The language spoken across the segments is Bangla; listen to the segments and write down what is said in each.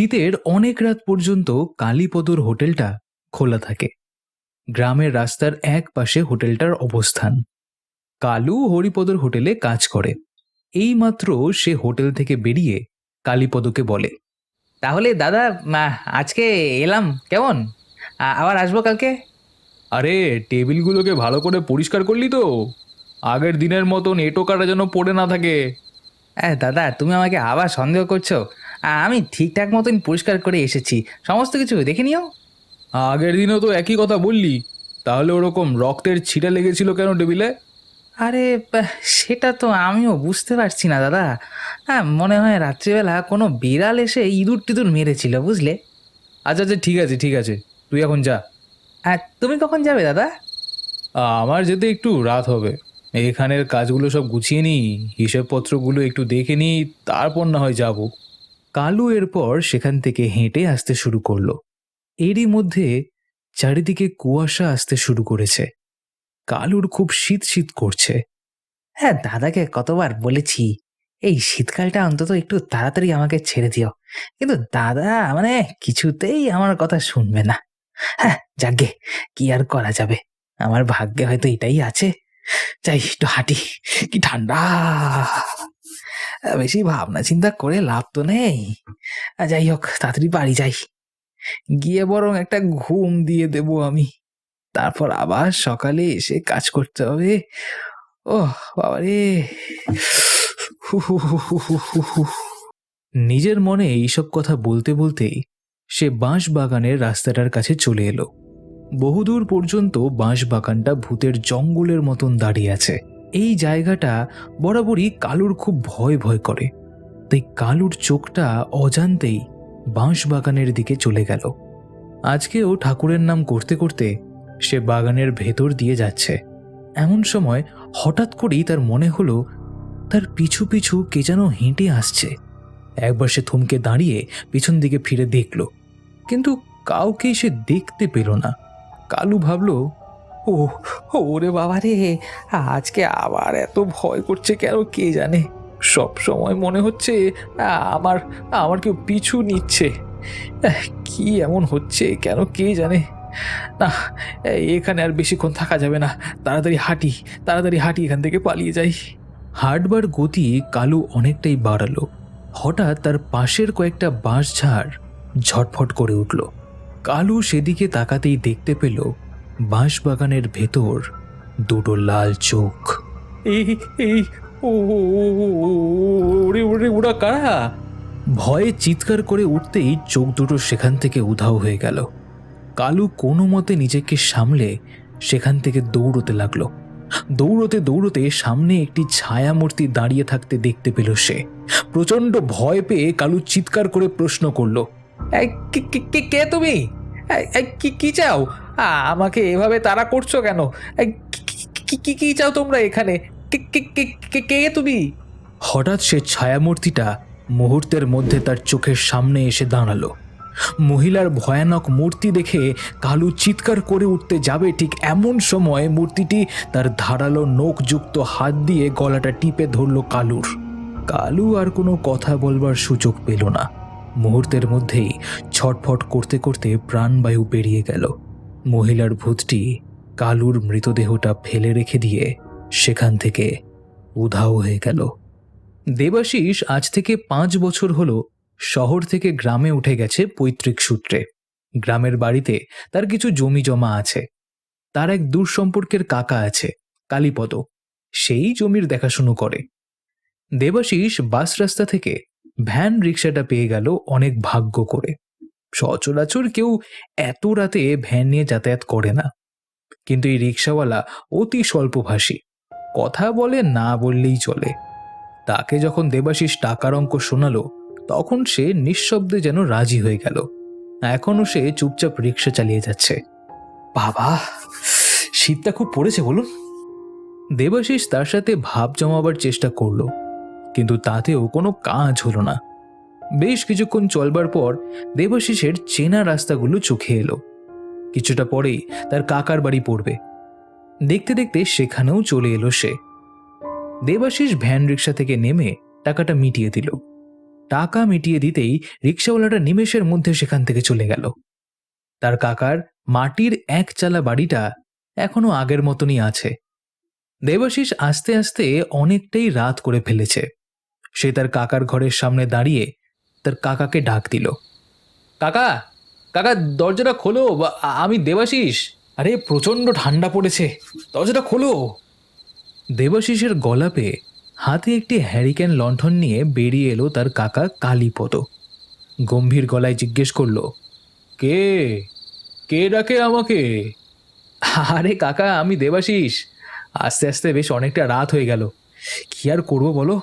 শীতের অনেক রাত পর্যন্ত কালীপদর হোটেলটা খোলা থাকে। গ্রামের রাস্তার এক পাশে হোটেলটার অবস্থান। কালু হরিপদর হোটেলে কাজ করে। এইমাত্র সে হোটেল থেকে বেরিয়ে কালীপদকে বলে, তাহলে দাদা, আজকে এলাম কেমন? আবার আসবো কালকে। আরে, টেবিলগুলোকে ভালো করে পরিষ্কার করলি তো? আগের দিনের মতন এঁটো কাটা যেন পড়ে না থাকে। দাদা, তুমি আমাকে আবার সন্দেহ করছো? আমি ঠিকঠাক মতন পরিষ্কার করে এসেছি, সমস্ত কিছু দেখে নিও। আগের দিনও তো একই কথা বললি, তাহলে ওরকম রক্তের ছিটা লেগেছিল কেন টেবিলে? আরে, সেটা তো আমিও বুঝতে পারছি না দাদা। মনে হয় রাত্রিবেলা কোনো বিড়াল এসে ইঁদুর টিঁদুর মেরেছিল, বুঝলে? আচ্ছা আচ্ছা, ঠিক আছে ঠিক আছে, তুই এখন যা। তুমি কখন যাবে দাদা? আমার যেতে একটু রাত হবে। এখানের কাজগুলো সব গুছিয়ে নিই, হিসেবপত্রগুলো একটু দেখে নিই, তারপর না হয় যাব। কালু এরপর সেখান থেকে হেঁটে আসতে শুরু করলো। এরই মধ্যে চারিদিকে কুয়াশা আসতে শুরু করেছে। কালুর খুব শীত শীত করছে। হ্যাঁ, দাদাকে কতবার বলেছি এই শীতকালটা অন্তত একটু তাড়াতাড়ি আমাকে ছেড়ে দিও, কিন্তু দাদা মানে কিছুতেই আমার কথা শুনবে না। হ্যাঁ, যাকগে, কি আর করা যাবে, আমার ভাগ্যে হয়তো এটাই আছে। যাই একটু হাঁটি, কি ঠান্ডা। বেশি ভাবনা চিন্তা করে লাভ তো নেই। যাই হোক, তাড়াতাড়ি বাড়ি যাই, গিয়ে বরং একটা ঘুম দিয়ে দেব আমি, তারপর আবার সকালে এসে কাজ করতে হবে। ওহ বাবারে! নিজের মনে এইসব কথা বলতে বলতেই সে বাঁশ বাগানের রাস্তাটার কাছে চলে এলো। বহুদূর পর্যন্ত বাঁশ বাগানটা ভূতের জঙ্গলের মতন দাঁড়িয়ে আছে। এই জায়গাটা বরাবরই কালুর খুব ভয় ভয় করে, তাই কালুর চোখটা অজান্তেই বাঁশ বাগানের দিকে চলে গেল। আজকেও ঠাকুরের নাম করতে করতে সে বাগানের ভেতর দিয়ে যাচ্ছে। এমন সময় হঠাৎ করেই তার মনে হলো তার পিছু পিছু কে যেন হেঁটে আসছে। একবার সে থমকে দাঁড়িয়ে পিছন দিকে ফিরে দেখল, কিন্তু কাউকেই সে দেখতে পেল না। কালু ভাবল, ও, ওরে বাবা রে, আজকে আবার এত ভয় করছে কেন কে জানে। সব সময় মনে হচ্ছে আমার আমার কেউ পিছু নিচ্ছে। কি এমন হচ্ছে কেন কে জানে। না, এখানে আর বেশিক্ষণ থাকা যাবে না, তাড়াতাড়ি হাঁটি, এখান থেকে পালিয়ে যাই। হাঁটবার গতি কালু অনেকটাই বাড়ালো। হঠাৎ তার পাশের কয়েকটা বাঁশঝাড় ঝটফট করে উঠল। কালু সেদিকে তাকাতেই দেখতে পেল বাঁশবাগানের ভেতর দুটো লাল চোখ। এই এই ও ওরে ওরে, ওরা কারা? ভয়ে চিৎকার করে উঠতেই চোখ দুটো সেখান থেকে উধাও হয়ে গেল। কালু কোনো মতে নিজেকে সামলে সেখান থেকে দৌড়তে লাগলো। দৌড়তে দৌড়তে সামনে একটি ছায়ামূর্তি দাঁড়িয়ে থাকতে দেখতে পেল সে। প্রচন্ড ভয় পেয়ে কালু চিৎকার করে প্রশ্ন করলো, কে তুমি? কি চাও? আমাকে এভাবে তাড়া করছো কেন? কি চাও তোমরা এখানে? কে তুমি? হঠাৎ সে ছায়ামূর্তিটা মুহূর্তের মধ্যে তার চোখের সামনে এসে দাঁড়ালো। মহিলার ভয়ানক মূর্তি দেখে কালু চিৎকার করে উঠতে যাবে, ঠিক এমন সময় মূর্তিটি তার ধারালো নখযুক্ত হাত দিয়ে গলাটা টিপে ধরল কালুর। কালু আর কোনো কথা বলবার সুযোগ পেল না। মুহূর্তের মধ্যেই ছটফট করতে করতে প্রাণবায়ু বেরিয়ে গেল। মহিলার ভূতটি কালুর মৃতদেহটা ফেলে রেখে দিয়ে সেখান থেকে উধাও হয়ে গেল। দেবাশিস আজ থেকে 5 বছর হলো শহর থেকে গ্রামে উঠে গেছে পৈতৃক সূত্রে। গ্রামের বাড়িতে তার কিছু জমি জমা আছে। তার এক দূর সম্পর্কের কাকা আছে, কালীপদ, সেই জমির দেখাশুনো করে। দেবাশিস বাস রাস্তা থেকে ভ্যান রিক্সাটা পেয়ে গেল অনেক ভাগ্য করে। সচরাচর কেউ এত রাতে ভ্যান নিয়ে যাতায়াত করে না, কিন্তু এই রিক্সাওয়ালা অতি স্বল্পভাষী, কথা বলে না বললেই চলে। তাকে যখন দেবাশিস টাকার অঙ্ক শোনালো, তখন সে নিঃশব্দে যেন রাজি হয়ে গেল। এখনও সে চুপচাপ রিক্সা চালিয়ে যাচ্ছে। বাবা, শীতটা খুব পড়েছে বলুন। দেবাশিস তার সাথে ভাব জমাবার চেষ্টা করলো, কিন্তু তাতেও কোনো কাজ হলো না। বেশ কিছুক্ষণ চলবার পর দেবাশিসের চেনা রাস্তাগুলো চোখে এলো। কিছুটা পরেই তার কাকার বাড়ি পড়বে। দেখতে দেখতে সেখানেও চলে এলো সে। দেবাশিস ভ্যান রিক্সা থেকে নেমে টাকাটা মিটিয়ে দিল। টাকা মিটিয়ে দিতেই রিক্সাওয়ালাটা নিমেষের মধ্যে সেখান থেকে চলে গেল। তার কাকার মাটির একচালা বাড়িটা এখনো আগের মতনই আছে। দেবাশিস আস্তে আস্তে অনেকটাই রাত করে ফেলেছে। সে তার কাকার ঘরের সামনে দাঁড়িয়ে তার কাকাকে ডাক দিল, কাকা, কাকা, দরজাটা খোলো, আমি দেবাশিস। আরে প্রচণ্ড ঠান্ডা পড়েছে, দরজাটা খোলো। দেবাশিসের গলা পেয়ে হাতে একটি হ্যারিকেন লণ্ঠন নিয়ে বেরিয়ে এলো তার কাকা কালীপদ। গম্ভীর গলায় জিজ্ঞেস করলো, কে কে ডাকে আমাকে? আরে কাকা, আমি দেবাশিস। আস্তে আস্তে বেশ অনেকটা রাত হয়ে গেল, কি আর করবো বলো,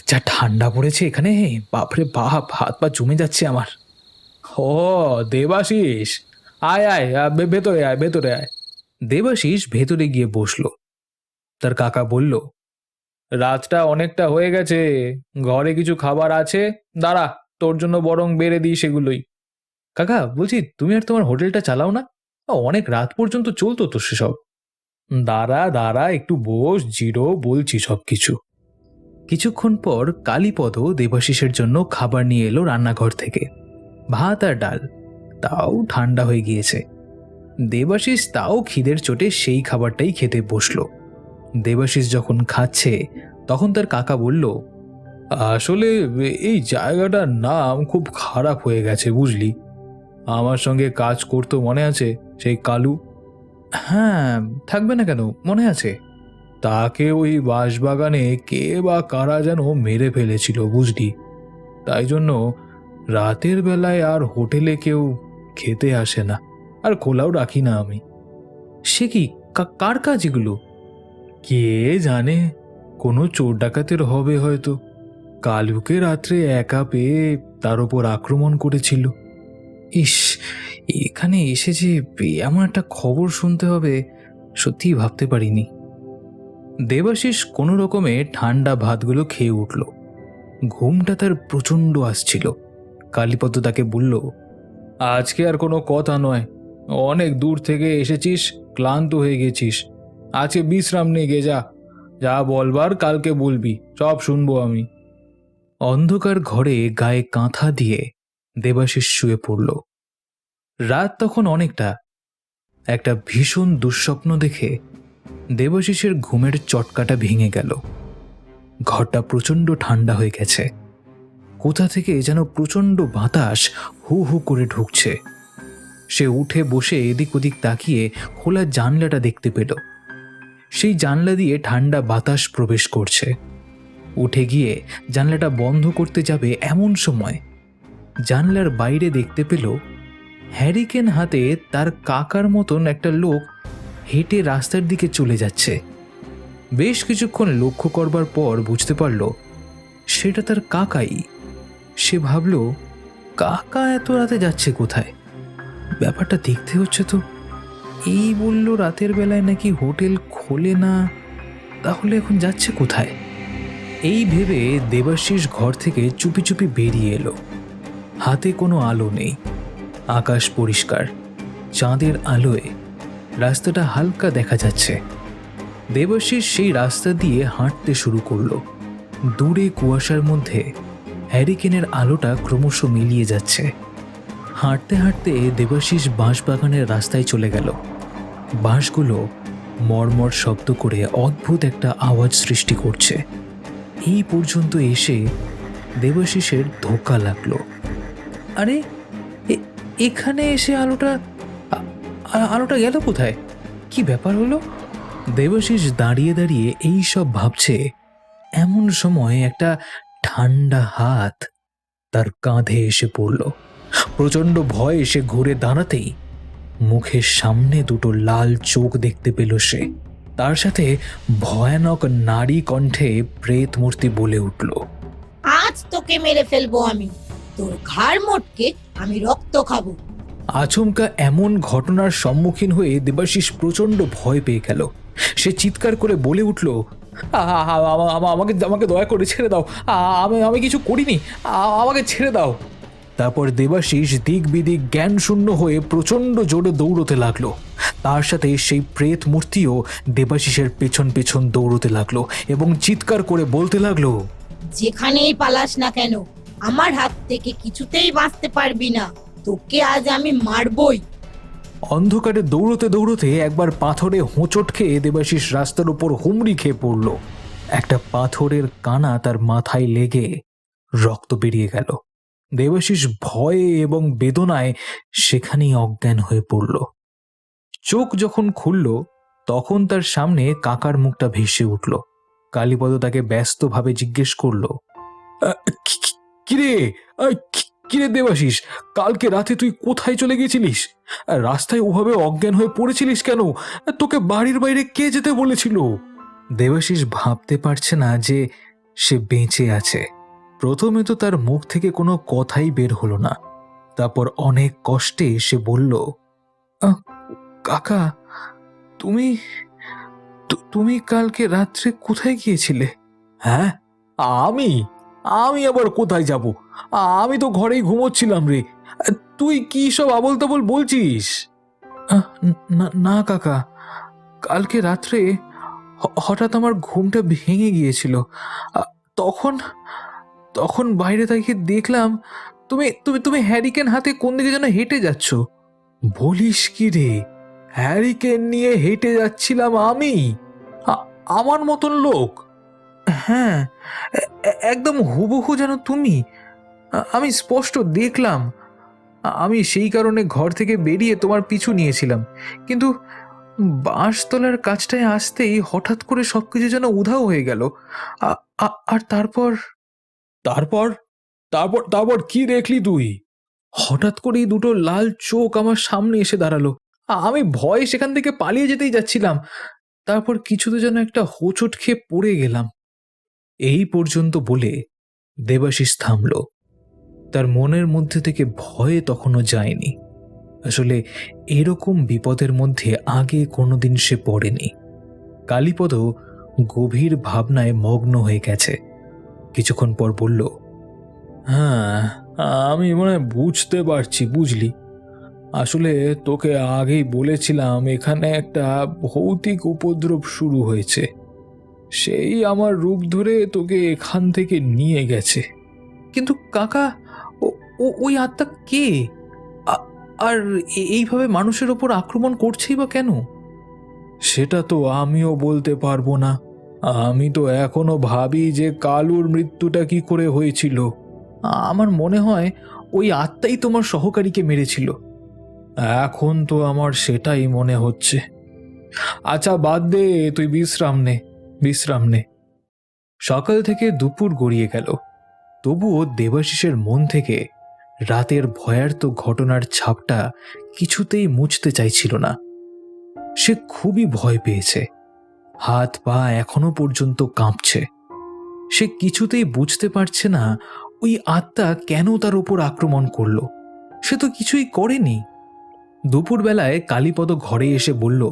যা ঠান্ডা পড়েছে এখানে, বাপরে বাপ, হাত পা জমে যাচ্ছে আমার। ও দেবাশিস, আয় আয়, ভেতরে আয়, ভেতরে আয়। দেবাশিস ভেতরে গিয়ে বসলো। তার কাকা বলল, রাতটা অনেকটা হয়ে গেছে, ঘরে কিছু খাবার আছে, দাঁড়া, তোর জন্য বরং বেড়ে দিই সেগুলোই। কাকা বলছি, তুমি আর তোমার হোটেলটা চালাও না? অনেক রাত পর্যন্ত চলতো তো সেসব। দাঁড়া দাঁড়া, একটু বস, জিরো, বলছি সব কিছু। কিছুক্ষণ পর কালীপদ দেবাশিসের জন্য খাবার নিয়ে এলো রান্নাঘর থেকে। ভাত আর ডাল, তাও ঠান্ডা হয়ে গিয়েছে। দেবাশিস তাও খিদের চোটে সেই খাবারটাই খেতে বসলো। দেবাশিস যখন খাচ্ছে তখন তার কাকা বলল, আসলে এই জায়গাটার নাম খুব খারাপ হয়ে গেছে বুঝলি। আমার সঙ্গে কাজ করতো মনে আছে সেই কালু? হ্যাঁ, থাকবে না কেন, মনে আছে। তাকে ওই বাঁশবাগানে কে বা কারা যেন মেরে ফেলেছিল বুঝলি। তাই জন্য রাতের বেলায় আর হোটেলে কেউ খেতে আসে না, আর খোলাও রাখি না আমি। সে কি, কার কাজ এগুলো? কে জানে, কোনো চোর ডাকাতের হবে হয়তো। কালুকে রাত্রে একা পেয়ে তার ওপর আক্রমণ করেছিল। ইস, এখানে এসে যে এমন একটা খবর শুনতে হবে, সত্যিই ভাবতে পারিনি। দেবাশিস কোনো রকমে ঠান্ডা ভাতগুলো খেয়ে উঠল। ঘুমটা তার প্রচণ্ড আসছিল। কালীপদ তাকে বলল, আজকে আর কোনো কথা নয়, অনেক দূর থেকে এসেছিস, ক্লান্ত হয়ে গেছিস, আজকে বিশ্রাম নিয়ে গে, যা যা বলবার কালকে বলবি, সব শুনবো আমি। অন্ধকার ঘরে গায়ে কাঁথা দিয়ে দেবাশিস শুয়ে পড়ল। রাত তখন অনেকটা। একটা ভীষণ দুঃস্বপ্ন দেখে দেবাশিসের ঘুমের চটকাটা ভেঙে গেল। ঘরটা প্রচণ্ড ঠান্ডা হয়ে গেছে। কোথা থেকে যেন প্রচণ্ড বাতাস হু হু করে ঢুকছে। সে উঠে বসে এদিক ওদিক তাকিয়ে খোলা জানলাটা দেখতে পেল। সেই জানলা দিয়ে ঠান্ডা বাতাস প্রবেশ করছে। উঠে গিয়ে জানলাটা বন্ধ করতে যাবে এমন সময় জানলার বাইরে দেখতে পেল হ্যারিকেন হাতে তার কাকার মতন একটা লোক হেঁটে রাস্তার দিকে চলে যাচ্ছে। বেশ কিছুক্ষণ লক্ষ্য করবার পর বুঝতে পারল সেটা তার কাকাই। সে ভাবল, কাকা এত রাতে যাচ্ছে কোথায়? ব্যাপারটা দেখতে হচ্ছে তো। এই বলল রাতের বেলায় নাকি হোটেল খোলে না, তাহলে এখন যাচ্ছে কোথায়? এই ভেবে দেবাশিস ঘর থেকে চুপি চুপি বেরিয়ে এলো। হাতে কোনো আলো নেই, আকাশ পরিষ্কার, চাঁদের আলোয় রাস্তাটা হালকা দেখা যাচ্ছে। দেবাশিস সেই রাস্তা দিয়ে হাঁটতে শুরু করলো। দূরে কুয়াশার মধ্যে হ্যারিকেনের আলোটা ক্রমশ মিলিয়ে যাচ্ছে। হাঁটতে হাঁটতে দেবাশিস বাঁশবাগানের রাস্তায় চলে গেল। বাঁশগুলো মর্মর শব্দ করে অদ্ভুত একটা আওয়াজ সৃষ্টি করছে। এই পর্যন্ত এসে দেবাশিসের ধোঁকা লাগলো। আরে, এখানে এসে আলোটা গেল কোথায়? কি ব্যাপার হলো? দেবাশিস দাঁড়িয়ে দাঁড়িয়ে এই সব ভাবছে এমন সময় একটা ঠান্ডা হাত তার কাঁধে এসে পড়ল। প্রচণ্ড ভয় এসে ঘুরে দাঁড়াতেই মুখের সামনে দুটো লাল চোখ দেখতে পেল সে। তার সাথে ভয়ানক নারী কণ্ঠে প্রেত মূর্তি বলে উঠল, আজ তোকে মেরে ফেলবো আমি, তোর ঘাড় মোটকে আমি রক্ত খাবো। আচমকা এমন ঘটনার সম্মুখীন হয়ে দেবাশিস প্রচণ্ড ভয় পেয়ে গেল। সে চিৎকার করে বলে উঠল, আমাকে আমাকে দয়া করে ছেড়ে দাও, আমি কিছু করিনি, আমাকে ছেড়ে দাও। তারপর দেবাশিস দিক বিদিক জ্ঞান শূন্য হয়ে প্রচণ্ড জোরে দৌড়তে লাগলো। তার সাথে সেই প্রেত মূর্তিও দেবাশিসের পেছন পেছন দৌড়তে লাগলো এবং চিৎকার করে বলতে লাগলো, যেখানেই পালাস না কেন, আমার হাত থেকে কিছুতেই বাঁচতে পারবি না। তোকে আজ আমি মারবই। অন্ধকারে দৌড়তে দৌড়তে একবার পাথরে হোঁচট খেয়ে দেবাশিস রাস্তার উপর হুমড়ি খেয়ে পড়ল। একটা পাথরের কানা তার মাথায় লেগে রক্ত বেরিয়ে গেল। দেবাশিস ভয়ে এবং বেদনায় সেখানেই অজ্ঞান হয়ে পড়ল। চোখ যখন খুলল তখন তার সামনে কাকার মুখটা ভেসে উঠল। কালীপদ তাকে ব্যস্তভাবে জিজ্ঞেস করল, কিরে কিরে দেবাশিস, কালকে রাতে তুই কোথায় চলে গেছিলিস? রাস্তায় ওভাবে অজ্ঞান হয়ে পড়েছিলিস কেন? তোকে বাড়ির বাইরে কে যেতে বলেছিল? দেবাশিস ভাবতে পারছে না যে সে বেঁচে আছে। প্রথমে তো তার মুখ থেকে কোনো কথাই বের হলো না। তারপর অনেক কষ্টে সে বলল, কাকা, তুমি তুমি কালকে রাত্রে কোথায় গিয়েছিলে? হ্যাঁ, আমি আমি আবার কোথায় যাব? আমি তো ঘরেই ঘুমোচ্ছিলাম রে। তুই কি সব আবোল তাবোল বলছিস? না কাকা, কালকে রাত্রে হঠাৎ আমার ঘুমটা ভেঙে গিয়েছিল। তখন তখন বাইরে তাকিয়ে দেখলাম তুমি তুমি তুমি হ্যারিকেন হাতে কোন দিকে যেন হেঁটে যাচ্ছ। বলিস কি রে, হ্যারিকেন নিয়ে হেঁটে যাচ্ছিলাম আমি? আমার মতন লোক? হ্যাঁ, একদম হুবহু যেন তুমি। আমি স্পষ্ট দেখলাম। আমি সেই কারণে ঘর থেকে বেরিয়ে তোমার পিছু নিয়েছিলাম, কিন্তু বাঁশতলার কাছটায় আসতেই হঠাৎ করে সবকিছু যেন উধাও হয়ে গেল। আর তারপর তারপর তারপর তারপর কি দেখলি তুই? হঠাৎ করেই দুটো লাল চোখ আমার সামনে এসে দাঁড়ালো। আমি ভয়ে সেখান থেকে পালিয়ে যেতেই যাচ্ছিলাম। তারপর কিছুতে যেন একটা হোঁচট খেয়ে পড়ে গেলাম। এই পর্যন্ত বলে দেবাশিস থামল। তার মনের মধ্যে থেকে ভয়ে তখনও যায়নি। আসলে এরকম বিপদের মধ্যে আগে কোনোদিন সে পড়েনি। কালীপদ গভীর ভাবনায় মগ্ন হয়ে গেছে। কিছুক্ষণ পর বলল, হ্যাঁ, আমি বুঝতে পারছি, বুঝলি। আসলে তোকে আগেই বলেছিলাম এখানে একটা ভৌতিক উপদ্রব শুরু হয়েছে। সেই আমার রূপ ধরে তোকে এখান থেকে নিয়ে গেছে। কিন্তু কাকা, ওই আত্মা কে? আর এইভাবে মানুষের ওপর আক্রমণ করছেই বা কেন? সেটা তো আমিও বলতে পারবো না। আমি তো এখনো ভাবি যে কালুর মৃত্যুটা কি করে হয়েছিল। আমার মনে হয় ওই আত্মাই তোমার সহকারীকে মেরেছিল। এখন তো আমার সেটাই মনে হচ্ছে। আচ্ছা বাদ দে, তুই বিশ্রাম নে। সকাল থেকে দুপুর গড়িয়ে গেল, তবুও দেবাশিসের মন থেকে রাতের ভয়ার্ত ঘটনার ছাপটা কিছুতেই মুছতে চাইছিল না। সে খুবই ভয় পেয়েছে। হাত পা এখনো পর্যন্ত কাঁপছে। সে কিছুতেই বুঝতে পারছে না ওই আত্মা কেন তার উপর আক্রমণ করল। সে তো কিছুই করেনি। দুপুরবেলায় কালীপদ ঘরে এসে বলল,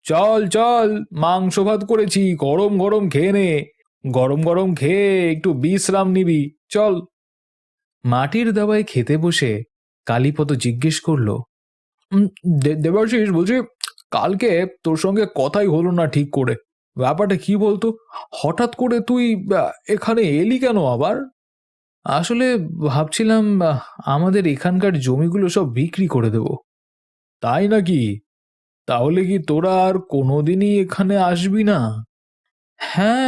চল চল, মাংস ভাত করেছি, গরম গরম খেয়ে নে। গরম গরম খেয়ে একটু বিশ্রাম নিবি, চল। মাটির দাওয়ায় খেতে বসে কালীপদ জিজ্ঞেস করল, দেবাশিস, বলছি কালকে তোর সঙ্গে কথাই হলো না ঠিক করে। ব্যাপারটা কি বলতো? হঠাৎ করে তুই এখানে এলি কেন আবার? আসলে ভাবছিলাম আমাদের এখানকার জমিগুলো সব বিক্রি করে দেব। তাই নাকি? তাহলে কি তোরা আর কোনোদিনই এখানে আসবি না? হ্যাঁ,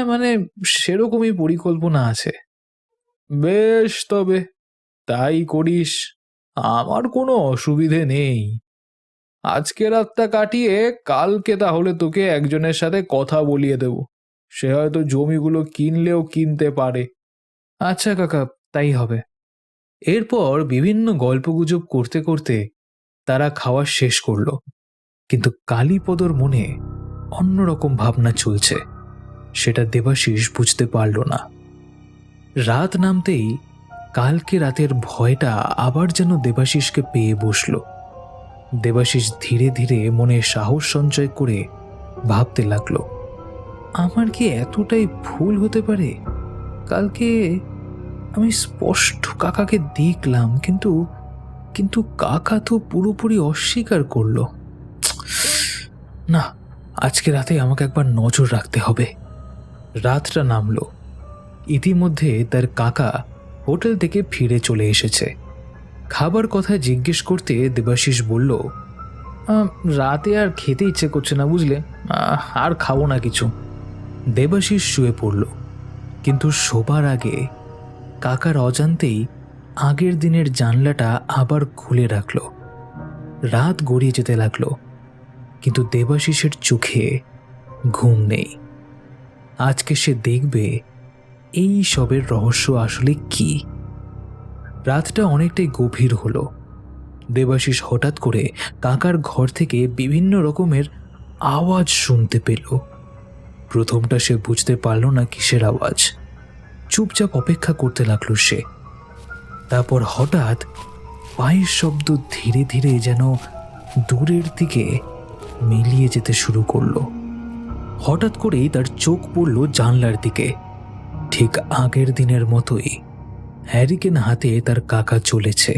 সেরকমই পরিকল্পনা আছে। বেশ, তবে তাই করিস, আমার কোনো অসুবিধে নেই। আজকে রাতটা কাটিয়ে কালকে তাহলে তোকে একজনের সাথে কথা বলিয়ে দেব। সে হয়তো জমিগুলো কিনলেও কিনতে পারে। আচ্ছা কাকা, তাই হবে। এরপর বিভিন্ন গল্পগুজব করতে করতে তারা খাওয়া শেষ করল। কিন্তু কালীপদর মনে অন্যরকম ভাবনা চলছে, সেটা দেবাশিস বুঝতে পারল না। রাত নামতেই কালকে রাতের ভয়টা আবার যেন দেবাশিসকে পেয়ে বসল। দেবাশিস ধীরে ধীরে মনে সাহস সঞ্চয় করে ভাবতে লাগলো, আমার কি এতটাই ভুল হতে পারে? কালকে আমি স্পষ্ট কাকাকে দেখলাম, কিন্তু কিন্তু কাকা তো পুরোপুরি অস্বীকার করলো। না, আজকে রাতে আমাকে একবার নজর রাখতে হবে। রাতটা নামলো। ইতিমধ্যে তার কাকা হোটেল থেকে ফিরে চলে এসেছে। খাবার কথা জিজ্ঞেস করতে দেবাশিস বলল, রাতে আর খেতে ইচ্ছে করছে না বুঝলে, আর খাবো না কিছু। দেবাশিস শুয়ে পড়ল, কিন্তু শোবার আগে কাকার অজান্তেই আগের দিনের জানলাটা আবার খুলে রাখল। রাত গড়িয়ে যেতে লাগলো, কিন্তু দেবাশিসের চোখে ঘুম নেই। আজকে সে দেখবে এই সবের রহস্য আসলে কি। রাতটা অনেকটাই গভীর হলো। দেবাশিস হঠাৎ করে কাকার ঘর থেকে বিভিন্ন রকমের আওয়াজ শুনতে পেল। প্রথমটা সে বুঝতে পারল না কিসের আওয়াজ। চুপচাপ অপেক্ষা করতে লাগলো সে। তারপর হঠাৎ পায়ের শব্দ ধীরে ধীরে যেন দূরের দিকে মিলিয়ে যেতে শুরু করলো। হঠাৎ করেই তার চোখ পড়ল জানলার দিকে। ঠিক আগের দিনের মতোই হ্যারিকেন হাতে তার কাকা চলেছে।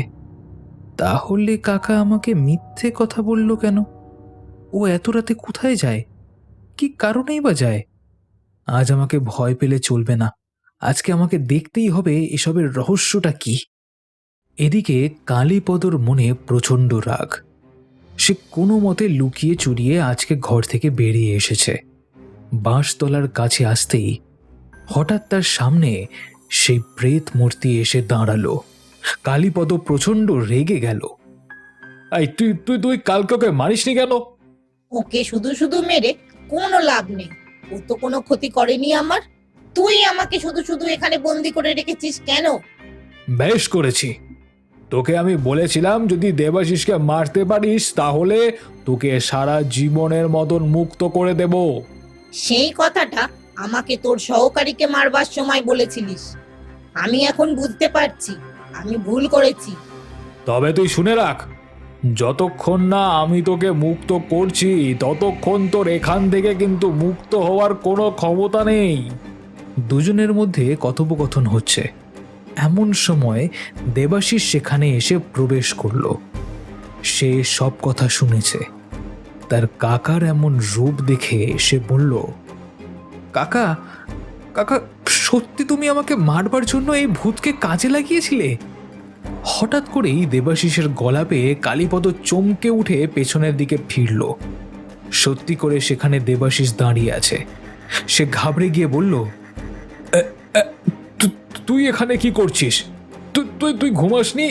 তাহলে কাকা আমাকে মিথ্যে কথা বলল কেন? ও এত রাতে কোথায় যায়? কি কারণেই বা যায়? আজ আমাকে ভয় পেলে চলবে না। আজকে আমাকে দেখতেই হবে এসবের রহস্যটা কি। এদিকে কালীপদর মনে প্রচণ্ড রাগ। সে কোনো মতে লুকিয়ে চুরিয়ে আজকে ঘর থেকে বেরিয়ে এসেছে। বাঁশতলার কাছে আসতেই হঠাৎ তার সামনে সেই প্রেত মূর্তি এসে দাঁড়ালো। কালীপদ প্রচণ্ড রেগে গেল। এই তুই তুই তুই কালকে ওকে মারিসনি কেন? ওকে শুধু শুধু মেরে কোনো লাভ নেই। ও তো কোনো ক্ষতি করেনি আমার। তুই আমাকে শুধু শুধু এখানে বন্দি করে রেখেছিস কেন? বেশ করেছি। তোকে আমি বলেছিলাম যদি দেবাশিসকে মারতে পারিস তাহলে তোকে সারা জীবনের মতন মুক্ত করে দেব। সেই কথাটা আমাকে তোর সহকারীকে মারবার সময় বলেছিলিস। আমি এখন বুঝতে পারছি আমি ভুল করেছি। তবে তুই শুনে রাখ, যতক্ষণ না আমি তোকে মুক্ত করছি ততক্ষণ তোর এখান থেকে কিন্তু মুক্ত হওয়ার কোনো ক্ষমতা নেই। দুজনের মধ্যে কথোপকথন হচ্ছে। এমন সময় দেবাশিস সেখানে এসে প্রবেশ করল। সে সব কথা শুনেছে। তার কাকার এমন রূপ দেখে সে বলল, কাকা কাকা সত্যি তুমি আমাকে মারবার জন্য এই ভূতকে কাজে লাগিয়েছিলে? হঠাৎ করেই দেবাশিসের গলা পেয়ে কালীপদ চমকে উঠে পেছনের দিকে ফিরল। সত্যি করে সেখানে দেবাশিস দাঁড়িয়ে আছে। সে ঘাবড়ে গিয়ে বলল, তুই এখানে কি করছিস? তুই তুই ঘুমাসনি?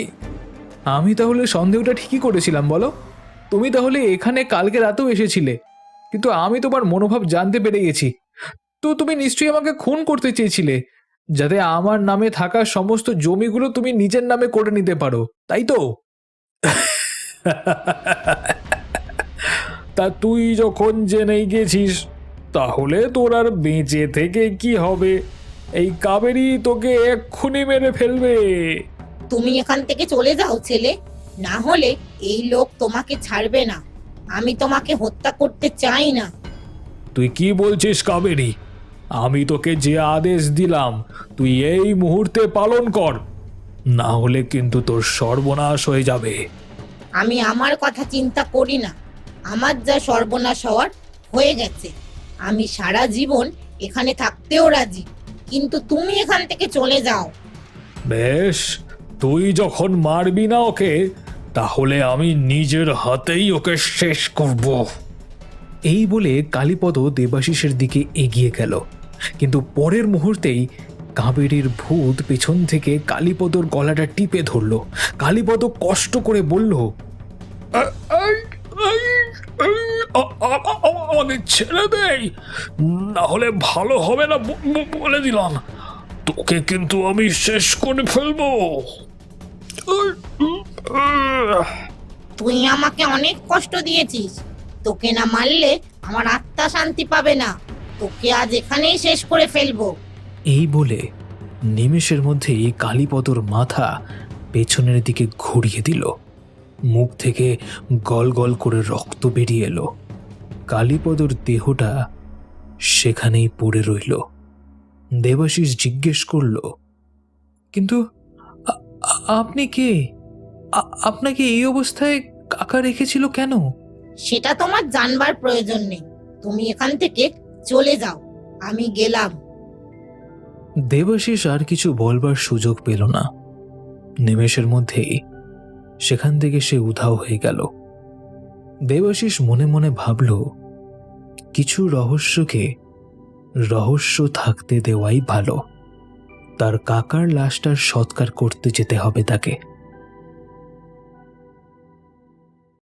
আমি তাহলে সন্দেহটা ঠিকই করেছিলাম বলো? তুমি তাহলে এখানে কালকে রাতেও এসেছিলে, কিন্তু আমি তোমার মনোভাব জানতে পেরে গেছি। তো তুমি নিশ্চয়ই আমাকে খুন করতে চেয়েছিলে, যাতে আমার নামে থাকা সমস্ত জমিগুলো তুমি নিজের নামে করে নিতে পারো, তাই তো? তা তুই যখন জেনেই গেছিস তাহলে তোর আর বেঁচে থেকে কি হবে? এই কাবেরী তোকে এক্ষুনি মেরে ফেলবে। তুমি এখান থেকে চলে যাও ছেলে, না হলে এই লোক তোমাকে ছাড়বে না। আমি তোমাকে হত্যা করতে চাই না। তুই কি বলছিস কাবেরী? আমি তোকে যে আদেশ দিলাম তুই এই মুহূর্তে পালন কর, না হলে কিন্তু তোর সর্বনাশ হয়ে যাবে। আমি আমার কথা চিন্তা করি না। আমার যা সর্বনাশ হওয়ার হয়ে গেছে। আমি সারা জীবন এখানে থাকতেও রাজি, কিন্তু তুমি এখান থেকে চলে যাও। বেশ, তুই যখন মারবি না ওকে, তাহলে আমি নিজের হাতেই ওকে শেষ করব। এই বলে কালীপদ দেবাশিসের দিকে এগিয়ে গেল, কিন্তু পরের মুহূর্তেই কাবেরীর ভূত পেছন থেকে কালীপদর গলাটা টিপে ধরল। কালীপদ কষ্ট করে বলল, আমাকে ছেড়ে দেই, না হলে ভালো হবে না বলে দিলাম। তোকে কিন্তু আমি শেষ করে ফেলবো। তুই আমাকে অনেক কষ্ট দিয়েছিস। তোকে না মারলে আমার আত্মা শান্তি পাবে না। তোকে আজ এখানেই শেষ করে ফেলবো। এই বলে নিমেষের মধ্যেই কালীপদর মাথা পেছনের দিকে ঘুরিয়ে দিল। মুখ থেকে গল গল করে রক্ত বেরিয়ে এলো। কালীপদর দেহটা সেখানেই পড়ে রইল। দেবাশিস জিজ্ঞেস করল, কিন্তু আপনি কে? আপনাকে এই অবস্থায় কাকা রেখেছিল কেন? সেটা তোমার জানবার প্রয়োজন নেই। তুমি এখান থেকে চলে যাও। আমি গেলাম। দেবাশিস আর কিছু বলবার সুযোগ পেল না। নিমেষের মধ্যেই সেখান থেকে সে উধাও হয়ে গেল। দেবাশিস মনে মনে ভাবল, কিছু রহস্যকে রহস্য থাকতে দেওয়াই ভালো। তার কাকার লাশটার সৎকার করতে যেতে হবে তাকে।